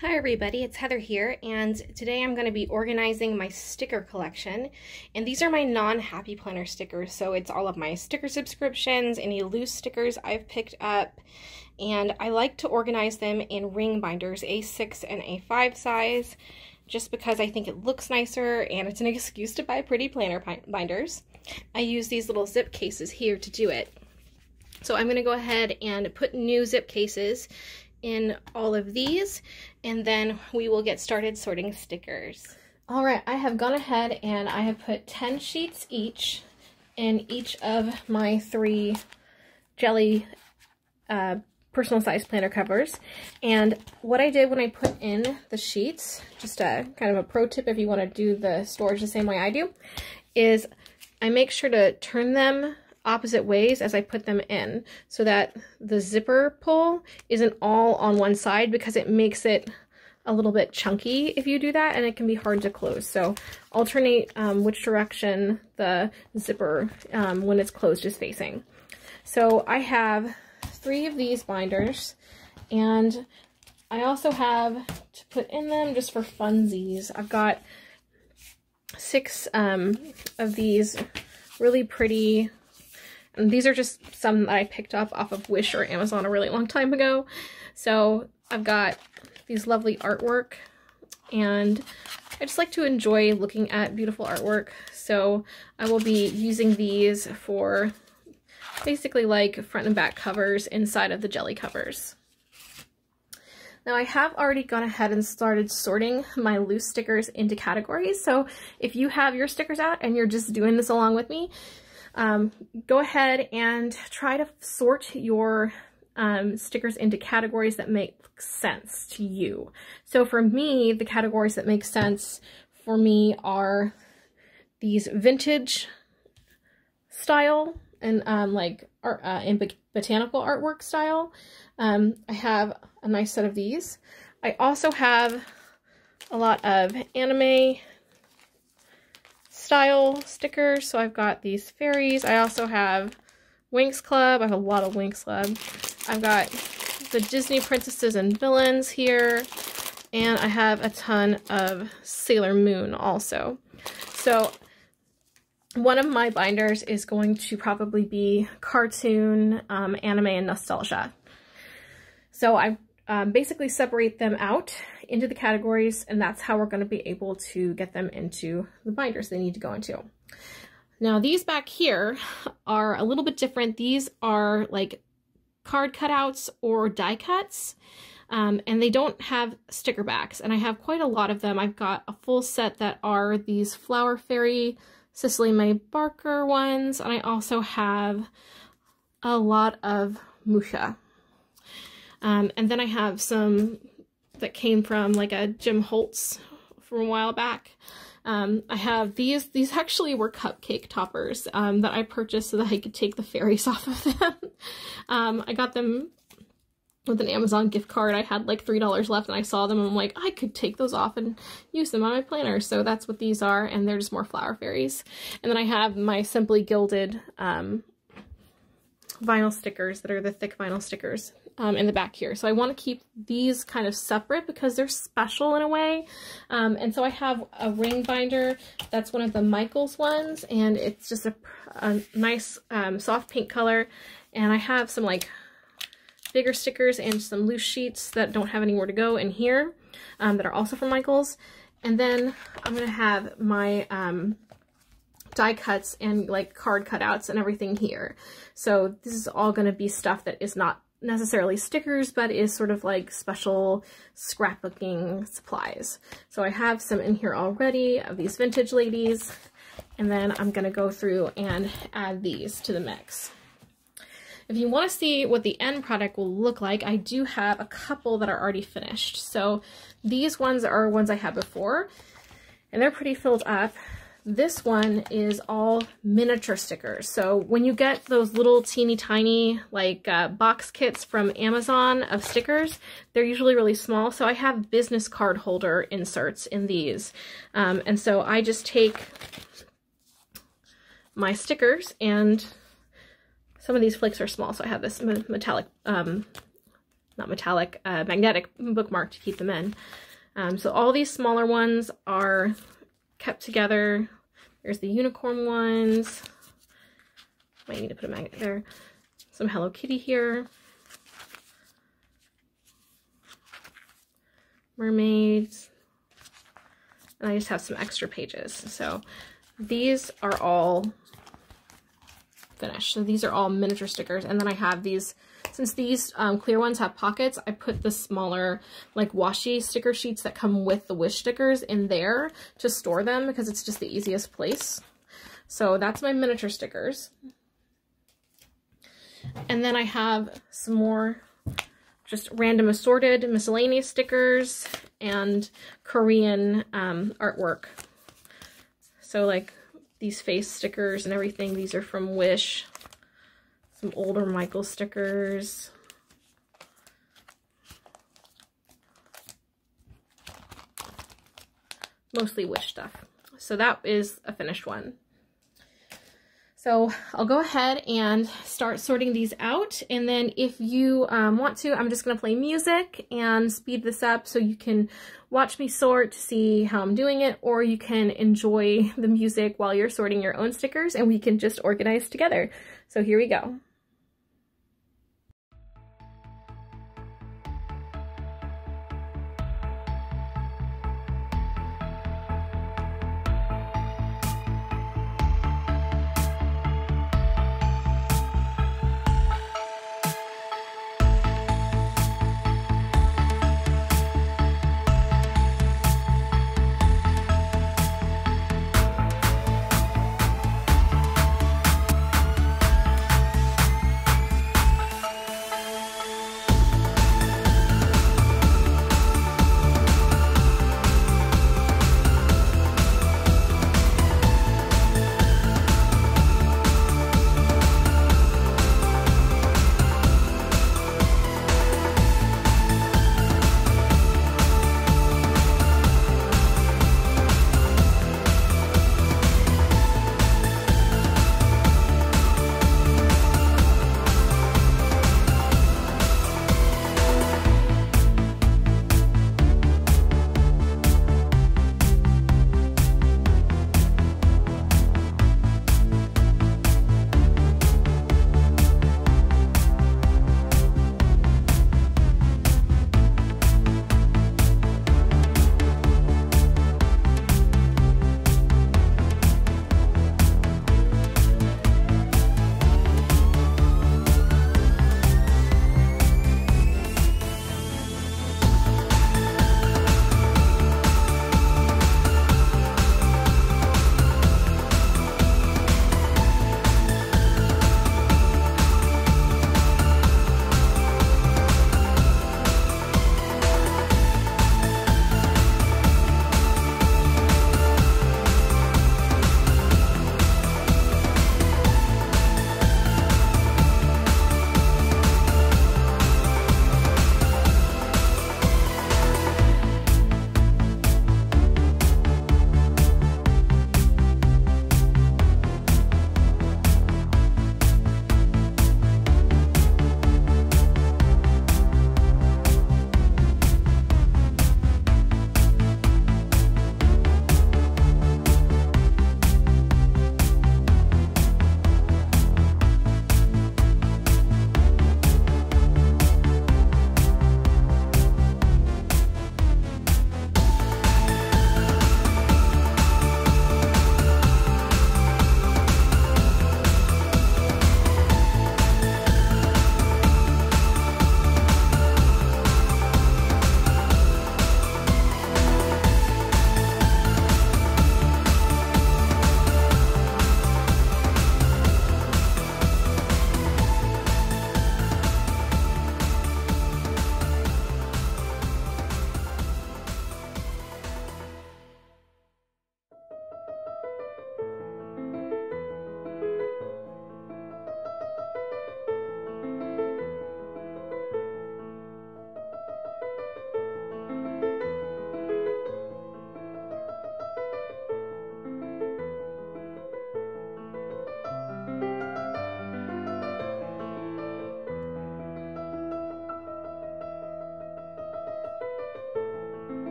Hi everybody, it's Heather here, and today I'm going to be organizing my sticker collection. And these are my non-Happy Planner stickers, so it's all of my sticker subscriptions, any loose stickers I've picked up, and I like to organize them in ring binders, A6 and A5 size, just because I think it looks nicer and it's an excuse to buy pretty planner binders. I use these little zip cases here to do it. So I'm going to go ahead and put new zip cases in all of these, and then we will get started sorting stickers. All right, I have gone ahead and I have put 10 sheets each in each of my 3 jelly personal size planner covers. And what I did when I put in the sheets, just a kind of a pro tip if you want to do the storage the same way I do, is I make sure to turn them opposite ways as I put them in so that the zipper pull isn't all on one side, because it makes it a little bit chunky if you do that, and it can be hard to close. So alternate which direction the zipper when it's closed is facing. So I have 3 of these binders, and I also have to put in them just for funsies. I've got 6 of these really pretty. And these are just some that I picked up off of Wish or Amazon a really long time ago. So I've got these lovely artwork, and I just like to enjoy looking at beautiful artwork. So I will be using these for basically like front and back covers inside of the jelly covers. Now I have already gone ahead and started sorting my loose stickers into categories. So if you have your stickers out and you're just doing this along with me, go ahead and try to sort your stickers into categories that make sense to you. So for me, the categories that make sense for me are these vintage style and like art, and botanical artwork style. I have a nice set of these. I also have a lot of anime style stickers, so I've got these fairies. I also have Winx Club. I have a lot of Winx Club. I've got the Disney princesses and villains here, and I have a ton of Sailor Moon also. So one of my binders is going to probably be cartoon, anime, and nostalgia. So I basically separate them out into the categories, and that's how we're going to be able to get them into the binders they need to go into. Now these back here are a little bit different. These are like card cutouts or die cuts, and they don't have sticker backs, and I have quite a lot of them. I've got a full set that are these Flower Fairy Cicely May Barker ones, and I also have a lot of Musha. And then I have some that came from like a Jim Holtz from a while back. I have these actually were cupcake toppers that I purchased so that I could take the fairies off of them. I got them with an Amazon gift card. I had like $3 left and I saw them and I'm like, I could take those off and use them on my planner. So that's what these are, and they're just more flower fairies. And then I have my Simply Gilded vinyl stickers that are the thick vinyl stickers in the back here. So I want to keep these kind of separate because they're special in a way. And so I have a ring binder that's one of the Michaels ones, and it's just a nice soft pink color. And I have some like bigger stickers and some loose sheets that don't have anywhere to go in here that are also from Michaels. And then I'm going to have my die cuts and like card cutouts and everything here. So this is all going to be stuff that is not necessarily stickers, but is sort of like special scrapbooking supplies. So I have some in here already of these vintage ladies, and then I'm gonna go through and add these to the mix. If you want to see what the end product will look like, I do have a couple that are already finished. So these ones are ones I had before, and they're pretty filled up. This one is all miniature stickers. So when you get those little teeny tiny like box kits from Amazon of stickers, they're usually really small. So I have business card holder inserts in these. And so I just take my stickers, and some of these flakes are small. So I have this metallic, magnetic bookmark to keep them in. So all these smaller ones are kept together. There's the unicorn ones. Might need to put a magnet there. Some Hello Kitty here. Mermaids. And I just have some extra pages. So these are all finished. So these are all miniature stickers. And then I have these, since these clear ones have pockets, I put the smaller like washi sticker sheets that come with the wish stickers in there to store them because it's just the easiest place. So that's my miniature stickers. And then I have some more just random assorted miscellaneous stickers and Korean artwork. So like these face stickers and everything, these are from Wish. Some older Michael stickers. Mostly Wish stuff. So that is a finished one. So I'll go ahead and start sorting these out, and then if you want to, I'm just going to play music and speed this up so you can watch me sort to see how I'm doing it, or you can enjoy the music while you're sorting your own stickers and we can just organize together. So here we go.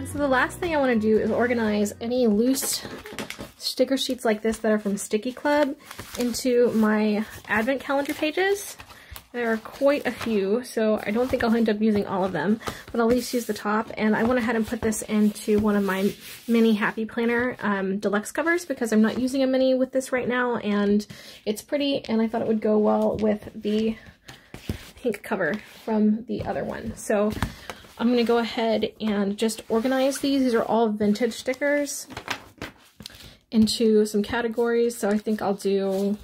So the last thing I want to do is organize any loose sticker sheets like this that are from STICKII Club into my advent calendar pages. There are quite a few, so I don't think I'll end up using all of them, but I'll at least use the top. And I went ahead and put this into one of my mini Happy Planner deluxe covers because I'm not using a mini with this right now, and it's pretty, and I thought it would go well with the pink cover from the other one. So I'm going to go ahead and just organize these. These are all vintage stickers into some categories, so I think I'll do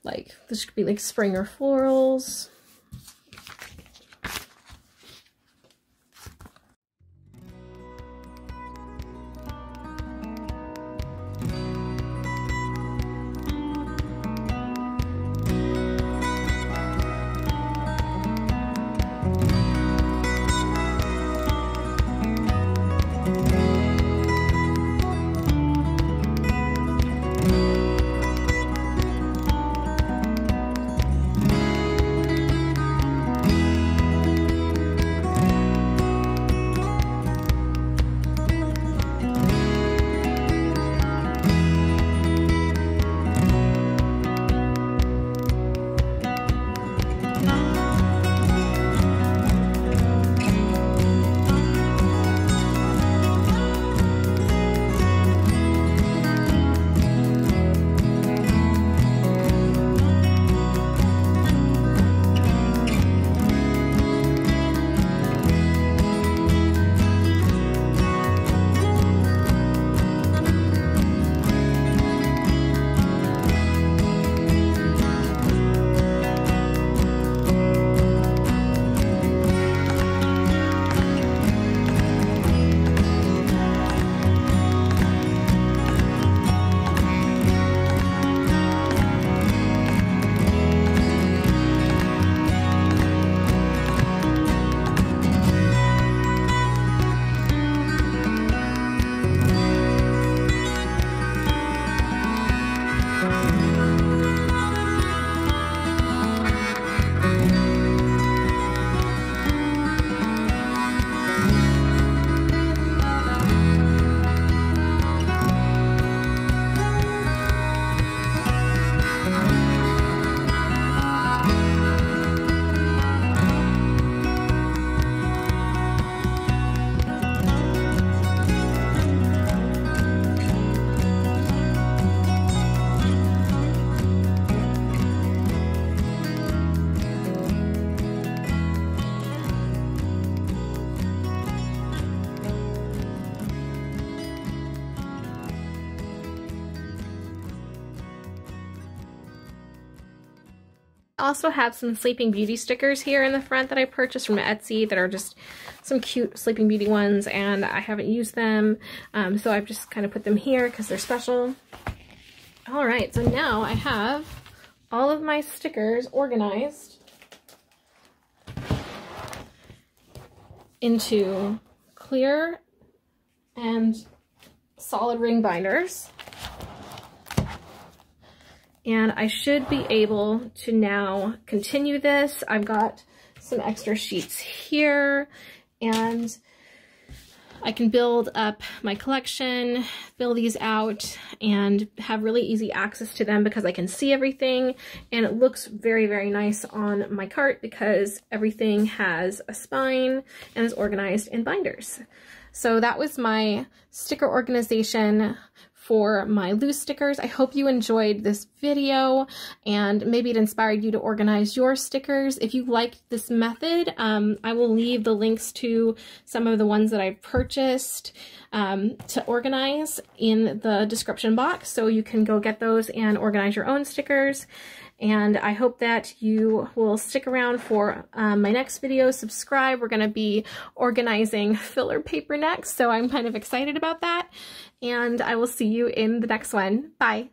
like, this could be like spring or florals. I also have some Sleeping Beauty stickers here in the front that I purchased from Etsy that are just some cute Sleeping Beauty ones, and I haven't used them, so I've just kind of put them here because they're special. Alright, so now I have all of my stickers organized into clear and solid ring binders. And I should be able to now continue this. I've got some extra sheets here, and I can build up my collection, fill these out, and have really easy access to them because I can see everything, and it looks very, very nice on my cart because everything has a spine and is organized in binders. So that was my sticker organization for my loose stickers. I hope you enjoyed this video and maybe it inspired you to organize your stickers. If you liked this method, I will leave the links to some of the ones that I've purchased to organize in the description box, so you can go get those and organize your own stickers. And I hope that you will stick around for my next video. Subscribe. We're going to be organizing filler paper next, so I'm kind of excited about that. And I will see you in the next one. Bye.